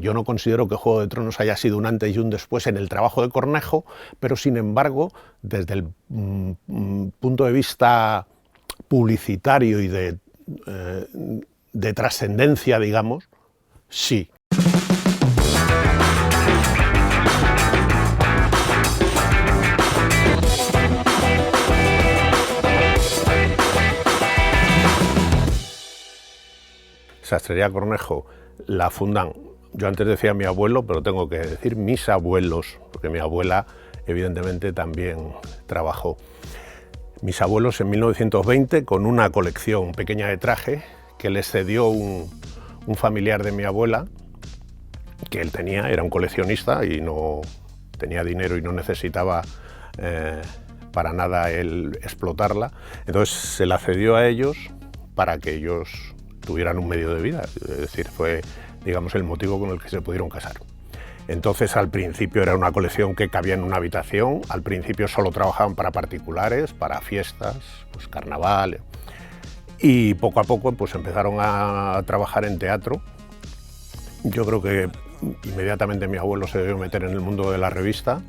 Yo no considero que Juego de Tronos haya sido un antes y un después en el trabajo de Cornejo, pero sin embargo, desde el punto de vista publicitario y de trascendencia, digamos, sí. Sastrería Cornejo la fundan, yo antes decía mi abuelo, pero tengo que decir mis abuelos, porque mi abuela evidentemente también trabajó. Mis abuelos en 1920 con una colección pequeña de traje que les cedió un familiar de mi abuela, que él tenía, era un coleccionista y no tenía dinero y no necesitaba para nada él explotarla, entonces se la cedió a ellos para que ellos tuvieran un medio de vida, es decir, fue, digamos, el motivo con el que se pudieron casar. Entonces, al principio era una colección que cabía en una habitación, al principio solo trabajaban para particulares, para fiestas, pues carnaval, y poco a poco pues empezaron a trabajar en teatro. Yo creo que inmediatamente mi abuelo se debió meter en el mundo de la revista,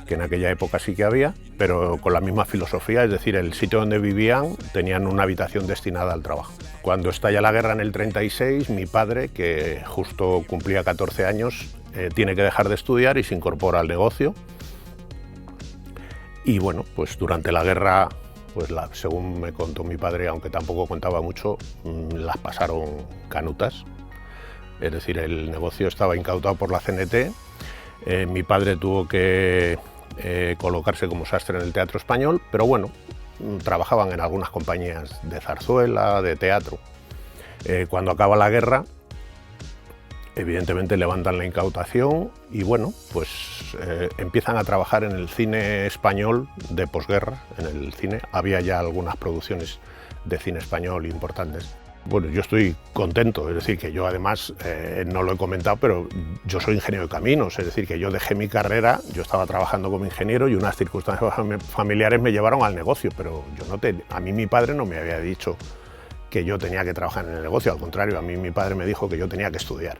que en aquella época sí que había, pero con la misma filosofía, es decir, el sitio donde vivían tenían una habitación destinada al trabajo. Cuando estalla la guerra en el 36, mi padre, que justo cumplía 14 años, tiene que dejar de estudiar y se incorpora al negocio. Y bueno, pues durante la guerra, pues según me contó mi padre, aunque tampoco contaba mucho, las pasaron canutas. Es decir, el negocio estaba incautado por la CNT, mi padre tuvo que colocarse como sastre en el Teatro Español, pero bueno, trabajaban en algunas compañías de zarzuela, de teatro. Cuando acaba la guerra, evidentemente levantan la incautación y bueno, pues empiezan a trabajar en el cine español de posguerra. En el cine había ya algunas producciones de cine español importantes. Bueno, yo estoy contento, es decir, que yo además, no lo he comentado, pero yo soy ingeniero de caminos, es decir, que yo dejé mi carrera, yo estaba trabajando como ingeniero y unas circunstancias familiares me llevaron al negocio, pero a mí mi padre no me había dicho que yo tenía que trabajar en el negocio, al contrario, a mí mi padre me dijo que yo tenía que estudiar,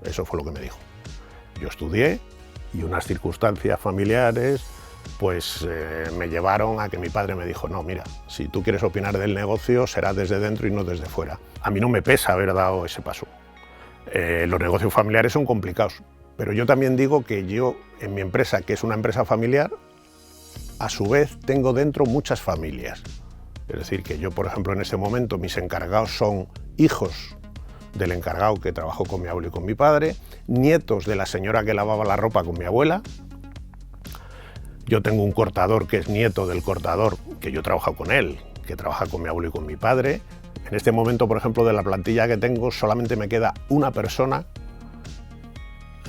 eso fue lo que me dijo. Yo estudié y unas circunstancias familiares pues me llevaron a que mi padre me dijo, no, mira, si tú quieres opinar del negocio será desde dentro y no desde fuera. A mí no me pesa haber dado ese paso. Los negocios familiares son complicados, pero yo también digo que yo en mi empresa, que es una empresa familiar, a su vez tengo dentro muchas familias. Es decir, que yo, por ejemplo, en este momento mis encargados son hijos del encargado que trabajó con mi abuelo y con mi padre, nietos de la señora que lavaba la ropa con mi abuela. Yo tengo un cortador que es nieto del cortador, que yo trabajo con él, que trabaja con mi abuelo y con mi padre. En este momento, por ejemplo, de la plantilla que tengo, solamente me queda una persona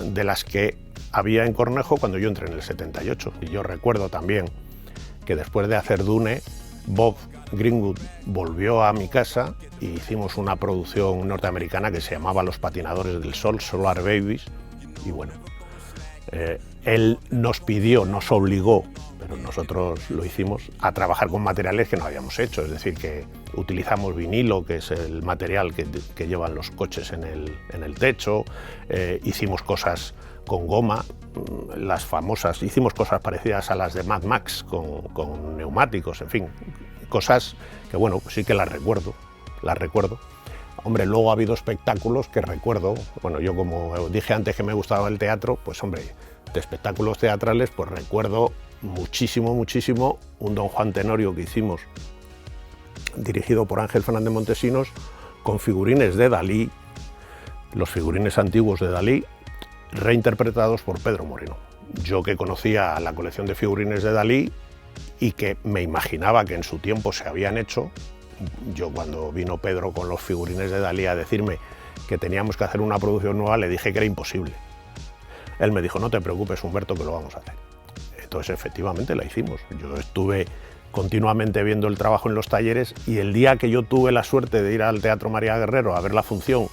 de las que había en Cornejo cuando yo entré en el 78. Y yo recuerdo también que después de hacer Dune, Bob Greenwood volvió a mi casa y hicimos una producción norteamericana que se llamaba Los Patinadores del Sol, Solar Babies, y bueno, él nos pidió, nos obligó, pero nosotros lo hicimos, a trabajar con materiales que no habíamos hecho, es decir, que utilizamos vinilo, que es el material que llevan los coches en el techo, hicimos cosas con goma, las famosas, hicimos cosas parecidas a las de Mad Max, con neumáticos, en fin, cosas que bueno, sí que las recuerdo. Hombre, luego ha habido espectáculos que recuerdo, bueno, yo como dije antes que me gustaba el teatro, pues hombre, de espectáculos teatrales, pues recuerdo muchísimo un Don Juan Tenorio que hicimos, dirigido por Ángel Fernández Montesinos, con figurines de Dalí, los figurines antiguos de Dalí, reinterpretados por Pedro Moreno. Yo que conocía la colección de figurines de Dalí y que me imaginaba que en su tiempo se habían hecho, yo cuando vino Pedro con los figurines de Dalí a decirme que teníamos que hacer una producción nueva, le dije que era imposible. Él me dijo, no te preocupes, Humberto, que lo vamos a hacer. Entonces, efectivamente, la hicimos. Yo estuve continuamente viendo el trabajo en los talleres y el día que yo tuve la suerte de ir al Teatro María Guerrero a ver la función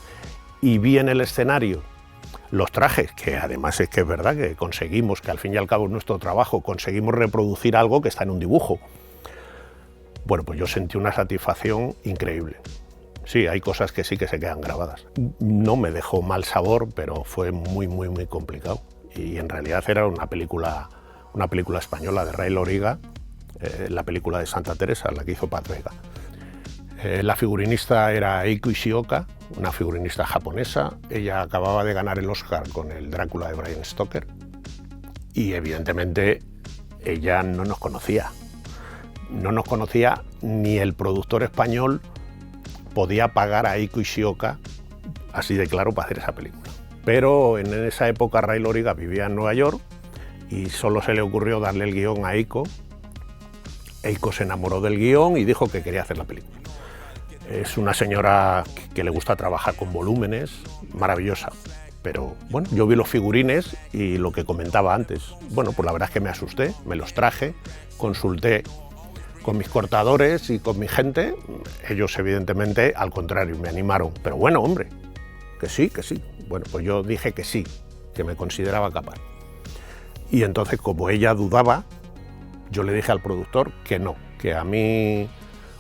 y vi en el escenario los trajes, que además es que es verdad que conseguimos, que al fin y al cabo es nuestro trabajo, conseguimos reproducir algo que está en un dibujo. Bueno, pues yo sentí una satisfacción increíble. Sí, hay cosas que sí que se quedan grabadas. No me dejó mal sabor, pero fue muy complicado. Y en realidad era una película española de Ray Loriga, la película de Santa Teresa, la que hizo Pat Vega. La figurinista era Eiko Ishioka, una figurinista japonesa. Ella acababa de ganar el Oscar con el Drácula de Bram Stoker y evidentemente ella no nos conocía. No nos conocía, ni el productor español podía pagar a Eiko Ishioka así de claro para hacer esa película. Pero en esa época Ray Loriga vivía en Nueva York y solo se le ocurrió darle el guión a Eiko. Eiko se enamoró del guión y dijo que quería hacer la película. Es una señora que le gusta trabajar con volúmenes, maravillosa. Pero bueno, yo vi los figurines y lo que comentaba antes, bueno, pues la verdad es que me asusté, me los traje, consulté con mis cortadores y con mi gente. Ellos evidentemente, al contrario, me animaron. Pero bueno, hombre, que sí. Bueno, pues yo dije que sí, que me consideraba capaz. Y entonces, como ella dudaba, yo le dije al productor que no, que a mí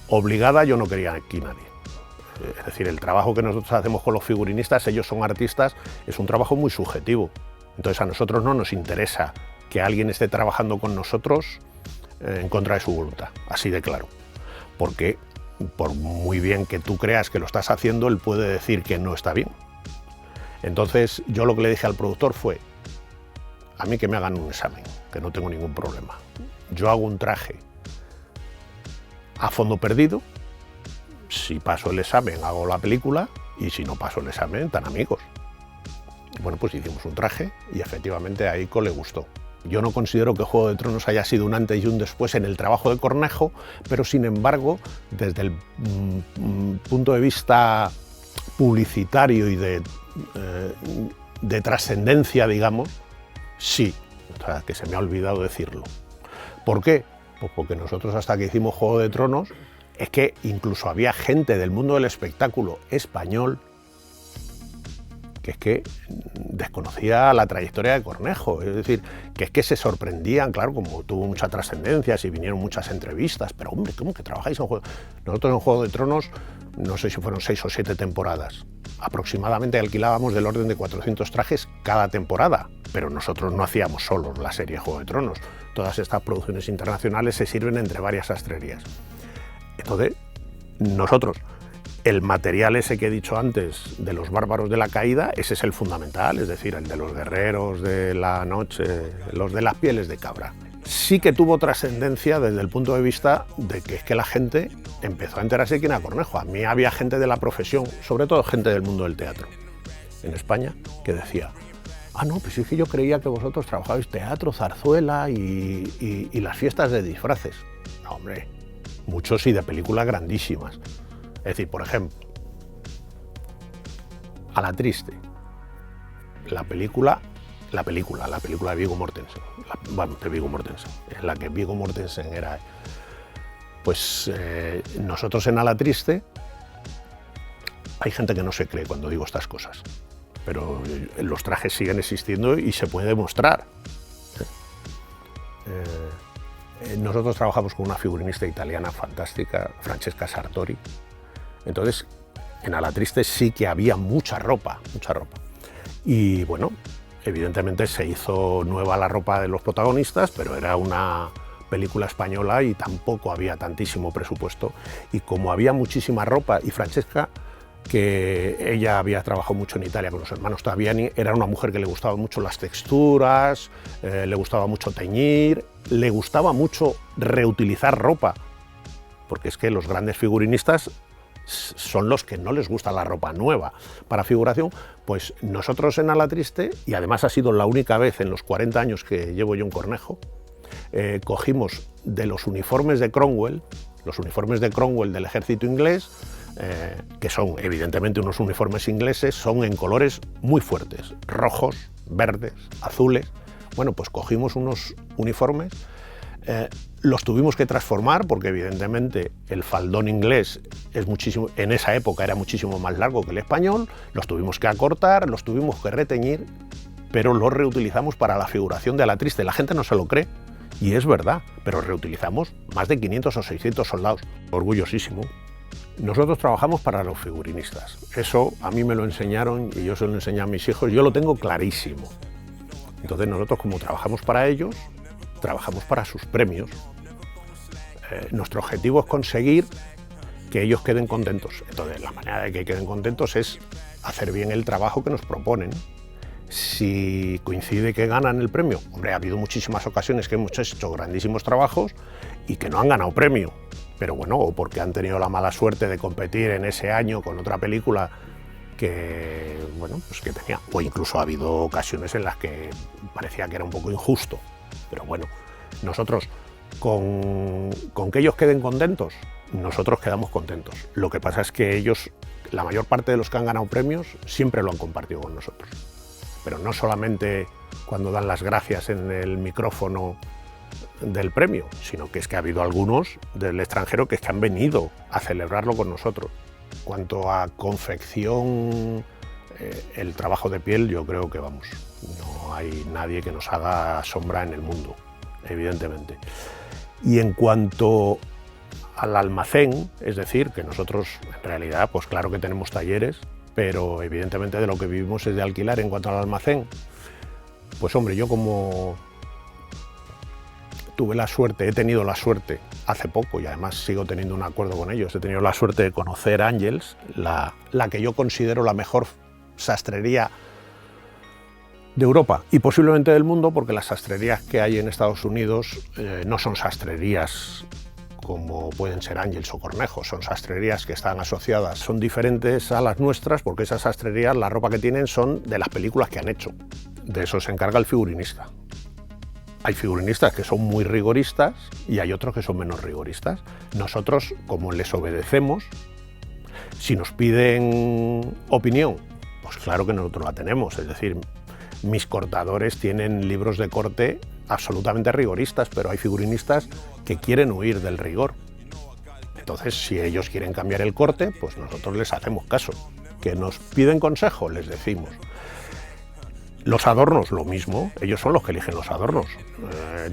obligada yo no quería aquí nadie. Es decir, el trabajo que nosotros hacemos con los figurinistas, ellos son artistas, es un trabajo muy subjetivo. Entonces a nosotros no nos interesa que alguien esté trabajando con nosotros en contra de su voluntad, así de claro. Porque por muy bien que tú creas que lo estás haciendo, él puede decir que no está bien. Entonces yo lo que le dije al productor fue, a mí que me hagan un examen, que no tengo ningún problema. Yo hago un traje a fondo perdido, si paso el examen hago la película y si no paso el examen, tan amigos. Bueno, pues hicimos un traje y efectivamente a Eiko le gustó. Yo no considero que Juego de Tronos haya sido un antes y un después en el trabajo de Cornejo, pero sin embargo, desde el punto de vista publicitario y de trascendencia, digamos, sí, o sea, que se me ha olvidado decirlo. ¿Por qué? Pues porque nosotros hasta que hicimos Juego de Tronos, es que incluso había gente del mundo del espectáculo español que desconocía la trayectoria de Cornejo, es decir, que es que se sorprendían, claro, como tuvo mucha trascendencia, si vinieron muchas entrevistas, pero hombre, ¿cómo que trabajáis en Juego? Nosotros en Juego de Tronos, no sé si fueron 6 o 7 temporadas, aproximadamente alquilábamos del orden de 400 trajes cada temporada, pero nosotros no hacíamos solo la serie Juego de Tronos, todas estas producciones internacionales se sirven entre varias sastrerías. Entonces, nosotros, el material ese que he dicho antes de los bárbaros de la caída, ese es el fundamental, es decir, el de los guerreros de la noche, los de las pieles de cabra. Sí que tuvo trascendencia desde el punto de vista de que es que la gente empezó a enterarse de quién era Cornejo. A mí había gente de la profesión, sobre todo gente del mundo del teatro, en España, que decía, ah, no, pues es que yo creía que vosotros trabajabais teatro, zarzuela y las fiestas de disfraces. No, hombre, muchos y de películas grandísimas. Es decir, por ejemplo, A la triste, la película de Viggo Mortensen, en la que Viggo Mortensen era... Pues nosotros en A la triste, hay gente que no se cree cuando digo estas cosas, pero los trajes siguen existiendo y se puede demostrar. Nosotros trabajamos con una figurinista italiana fantástica, Francesca Sartori. Entonces, en A la triste sí que había mucha ropa. Y bueno, evidentemente se hizo nueva la ropa de los protagonistas, pero era una película española y tampoco había tantísimo presupuesto. Y como había muchísima ropa, y Francesca, que ella había trabajado mucho en Italia con los hermanos Taviani, era una mujer que le gustaban mucho las texturas, le gustaba mucho teñir, le gustaba mucho reutilizar ropa, porque es que los grandes figurinistas son los que no les gusta la ropa nueva para figuración. Pues nosotros en A la triste, y además ha sido la única vez en los 40 años que llevo yo en Cornejo, cogimos de los uniformes de Cromwell del ejército inglés, que son evidentemente unos uniformes ingleses, son en colores muy fuertes, rojos, verdes, azules. Bueno, pues cogimos unos uniformes, los tuvimos que transformar porque evidentemente el faldón inglés en esa época era muchísimo más largo que el español, los tuvimos que acortar, los tuvimos que reteñir, pero los reutilizamos para la figuración de A la triste. La gente no se lo cree, y es verdad, pero reutilizamos más de 500 o 600 soldados. Orgullosísimo. Nosotros trabajamos para los figurinistas. Eso a mí me lo enseñaron y yo se lo enseñé a mis hijos. Yo lo tengo clarísimo. Entonces nosotros, como trabajamos para ellos, trabajamos para sus premios. Nuestro objetivo es conseguir que ellos queden contentos. Entonces la manera de que queden contentos es hacer bien el trabajo que nos proponen. Si coincide que ganan el premio, hombre, ha habido muchísimas ocasiones que hemos hecho grandísimos trabajos y que no han ganado premio. Pero bueno, o porque han tenido la mala suerte de competir en ese año con otra película que, bueno, pues que tenía. O incluso ha habido ocasiones en las que parecía que era un poco injusto. Pero bueno, nosotros, con que ellos queden contentos, nosotros quedamos contentos. Lo que pasa es que ellos, la mayor parte de los que han ganado premios, siempre lo han compartido con nosotros. Pero no solamente cuando dan las gracias en el micrófono del premio, sino que es que ha habido algunos del extranjero que han venido a celebrarlo con nosotros. Cuanto a confección, el trabajo de piel, yo creo que vamos, no hay nadie que nos haga sombra en el mundo, evidentemente. Y en cuanto al almacén, es decir, que nosotros en realidad, pues claro que tenemos talleres, pero evidentemente de lo que vivimos es de alquilar. En cuanto al almacén, pues hombre, yo como he tenido la suerte hace poco, y además sigo teniendo un acuerdo con ellos, he tenido la suerte de conocer Angels, la que yo considero la mejor sastrería de Europa y posiblemente del mundo, porque las sastrerías que hay en Estados Unidos no son sastrerías como pueden ser Angels o Cornejo, son sastrerías que están asociadas, son diferentes a las nuestras, porque esas sastrerías, la ropa que tienen son de las películas que han hecho. De eso se encarga el figurinista. Hay figurinistas que son muy rigoristas y hay otros que son menos rigoristas. Nosotros, como les obedecemos, si nos piden opinión, pues claro que nosotros la tenemos. Es decir, mis cortadores tienen libros de corte absolutamente rigoristas, pero hay figurinistas que quieren huir del rigor. Entonces, si ellos quieren cambiar el corte, pues nosotros les hacemos caso. Que nos piden consejo, les decimos. Los adornos, lo mismo, ellos son los que eligen los adornos.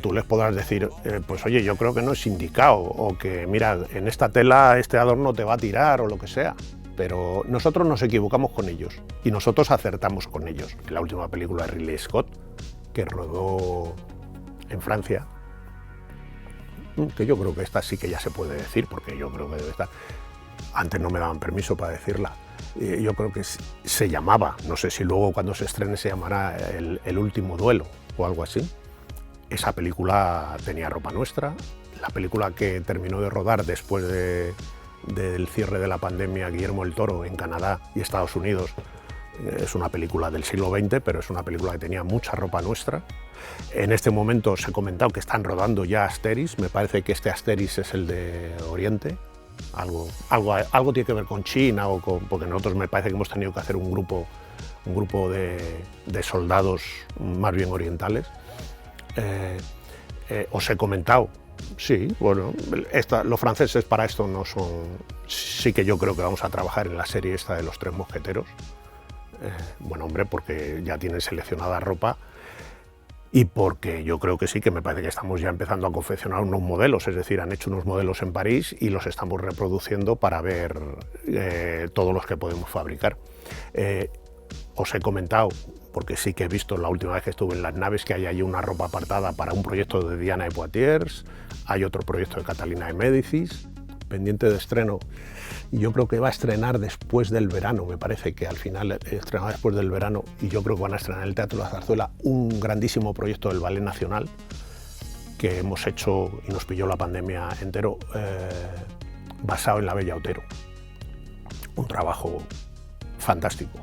Tú les podrás decir, pues oye, yo creo que no es indicado, o que mira, en esta tela este adorno te va a tirar, o lo que sea. Pero nosotros nos equivocamos con ellos, y nosotros acertamos con ellos. En la última película de Ridley Scott, que rodó en Francia, que yo creo que esta sí que ya se puede decir, porque yo creo que debe estar. Antes no me daban permiso para decirla. Yo creo que se llamaba, no sé si luego cuando se estrene se llamará El último duelo o algo así. Esa película tenía ropa nuestra. La película que terminó de rodar después del cierre de la pandemia, Guillermo del Toro, en Canadá y Estados Unidos, es una película del siglo XX, pero es una película que tenía mucha ropa nuestra. En este momento se ha comentado que están rodando ya Asterix. Me parece que este Asterix es el de Oriente. Algo tiene que ver con China, porque nosotros me parece que hemos tenido que hacer un grupo de soldados más bien orientales. Os he comentado, sí, bueno, los franceses para esto no son. Sí que yo creo que vamos a trabajar en la serie esta de los Tres Mosqueteros. Bueno, hombre, porque ya tienen seleccionada ropa. Y porque yo creo que sí, que me parece que estamos ya empezando a confeccionar unos modelos, es decir, han hecho unos modelos en París y los estamos reproduciendo para ver todos los que podemos fabricar. Os he comentado, porque sí que he visto la última vez que estuve en las naves, que hay allí una ropa apartada para un proyecto de Diana de Poitiers, hay otro proyecto de Catalina de Médicis, pendiente de estreno, y yo creo que va a estrenar después del verano, me parece que al final estrenará después del verano, y yo creo que van a estrenar en el Teatro La Zarzuela un grandísimo proyecto del Ballet Nacional que hemos hecho y nos pilló la pandemia entero, basado en La Bella Otero. Un trabajo fantástico.